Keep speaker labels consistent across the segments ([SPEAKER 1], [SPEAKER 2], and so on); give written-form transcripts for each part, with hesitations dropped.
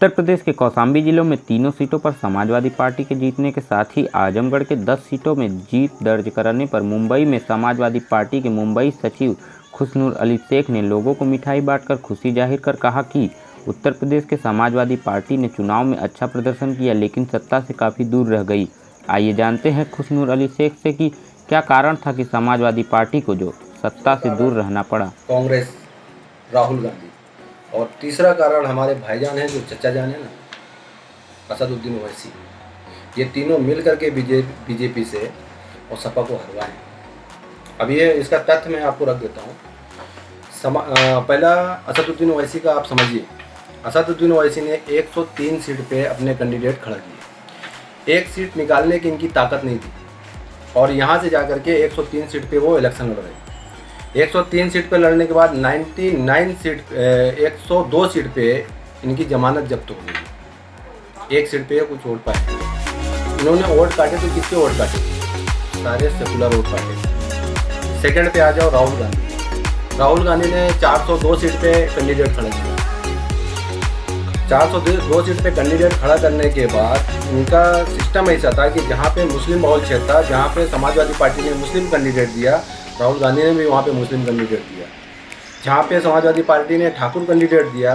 [SPEAKER 1] उत्तर प्रदेश के कौशाम्बी जिलों में तीनों सीटों पर समाजवादी पार्टी के जीतने के साथ ही आजमगढ़ के 10 सीटों में जीत दर्ज करने पर मुंबई में समाजवादी पार्टी के मुंबई सचिव खुशनूर अली शेख ने लोगों को मिठाई बांटकर खुशी जाहिर कर कहा कि उत्तर प्रदेश के समाजवादी पार्टी ने चुनाव में अच्छा प्रदर्शन किया, लेकिन सत्ता से काफ़ी दूर रह गई। आइए जानते हैं खुशनूर अली शेख से कि क्या कारण था कि समाजवादी पार्टी को जो सत्ता से दूर रहना पड़ा।
[SPEAKER 2] कांग्रेस, राहुल गांधी, और तीसरा कारण हमारे भाईजान हैं जो चचा जान है ना, असदुद्दीन ओवैसी। ये तीनों मिल करके बीजेपी से और सपा को हरवाएं। अब ये इसका तथ्य मैं आपको रख देता हूँ। पहला असदुद्दीन ओवैसी का आप समझिए। असदुद्दीन ओवैसी ने 103 सीट पे अपने कैंडिडेट खड़ा किए। एक सीट निकालने की इनकी ताकत नहीं थी और यहाँ से जाकर के 103 सीट पे वो इलेक्शन लड़ रहे। 103 सीट पे लड़ने के बाद 102 सीट पे इनकी जमानत जब्त हो गई। एक सीट पे कुछ वोट पाए। इन्होंने वोट काटे तो किसके वोट काटे? सारे सेकुलर वोट काटे। सेकंड पे आ जाओ राहुल गांधी। राहुल गांधी ने 402 सीट पे कैंडिडेट खड़ा किया। 402 सीट पे कैंडिडेट खड़ा करने के बाद इनका सिस्टम ऐसा था कि जहाँ पे मुस्लिम बहुल क्षेत्र था, जहाँ पे समाजवादी पार्टी ने मुस्लिम कैंडिडेट दिया, राहुल गांधी ने भी वहाँ पे मुस्लिम कैंडिडेट दिया। जहाँ पे समाजवादी पार्टी ने ठाकुर कैंडिडेट दिया,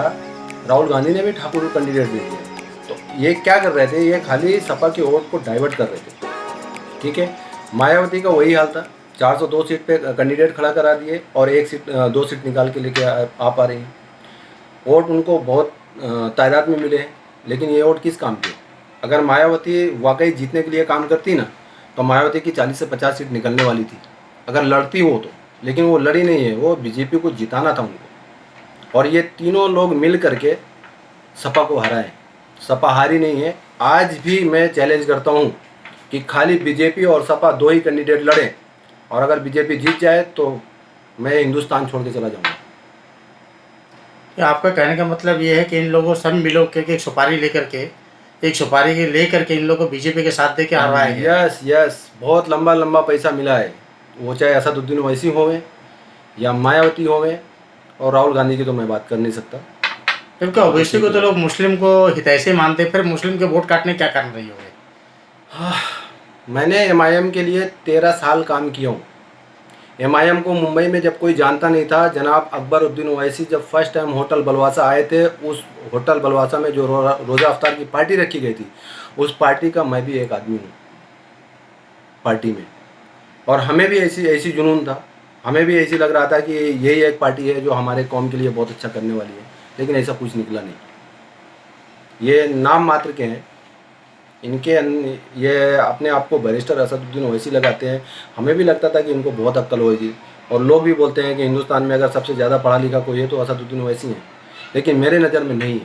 [SPEAKER 2] राहुल गांधी ने भी ठाकुर कैंडिडेट दे दिया। तो ये क्या कर रहे थे? ये खाली सपा के वोट को डाइवर्ट कर रहे थे। ठीक है, मायावती का वही हाल था। 402 सीट पे कैंडिडेट खड़ा करा दिए और 2 सीट निकाल के लेके आ पा रही हैं। वोट उनको बहुत तादाद में मिले हैं, लेकिन ये वोट किस काम के? अगर मायावती वाकई जीतने के लिए काम करती ना, तो मायावती की 40 से 50 सीट निकलने वाली थी अगर लड़ती हो तो। लेकिन वो लड़ी नहीं है, वो बीजेपी को जिताना था उनको। और ये तीनों लोग मिल करके सपा को हराएं। सपा हारी नहीं है। आज भी मैं चैलेंज करता हूँ कि खाली बीजेपी और सपा 2 ही कैंडिडेट लड़ें, और अगर बीजेपी जीत जाए तो मैं हिंदुस्तान छोड़ के चला जाऊँगा।
[SPEAKER 3] आपका कहने का मतलब ये है कि इन लोगों सब मिलो के एक सुपारी लेकर के इन लोगों को बीजेपी के साथ दे के हरवाया गया।
[SPEAKER 2] यस, बहुत लंबा पैसा मिला है। वो चाहे असदुद्दीन ओवैसी होवे या मायावती होवे, और राहुल गांधी की तो मैं बात कर नहीं सकता,
[SPEAKER 3] क्योंकि ओवैसी को तो लोग मुस्लिम को हितैषी मानते, फिर मुस्लिम के वोट काटने क्या कर रही होंगे?
[SPEAKER 2] मैंने MIM के लिए 13 साल काम किया हूँ। MIM को मुंबई में जब कोई जानता नहीं था, जनाब अकबरुद्दीन ओवैसी जब फर्स्ट टाइम होटल बलवासा आए थे, उस होटल बलवासा में जो रोज़ा अफ्तार की पार्टी रखी गई थी, उस पार्टी का मैं भी एक आदमी हूँ पार्टी में। और हमें भी ऐसी जुनून था, हमें भी ऐसी लग रहा था कि यही एक पार्टी है जो हमारे कौम के लिए बहुत अच्छा करने वाली है, लेकिन ऐसा कुछ निकला नहीं। ये नाम मात्र के हैं। ये अपने आप को बैरिस्टर असदुद्दीन ओवैसी लगाते हैं। हमें भी लगता था कि इनको बहुत अक्ल होगी, और लोग भी बोलते हैं कि हिंदुस्तान में अगर सबसे ज़्यादा पढ़ा लिखा कोई है तो असदुद्दीन ओवैसी हैं, लेकिन मेरे नज़र में नहीं है।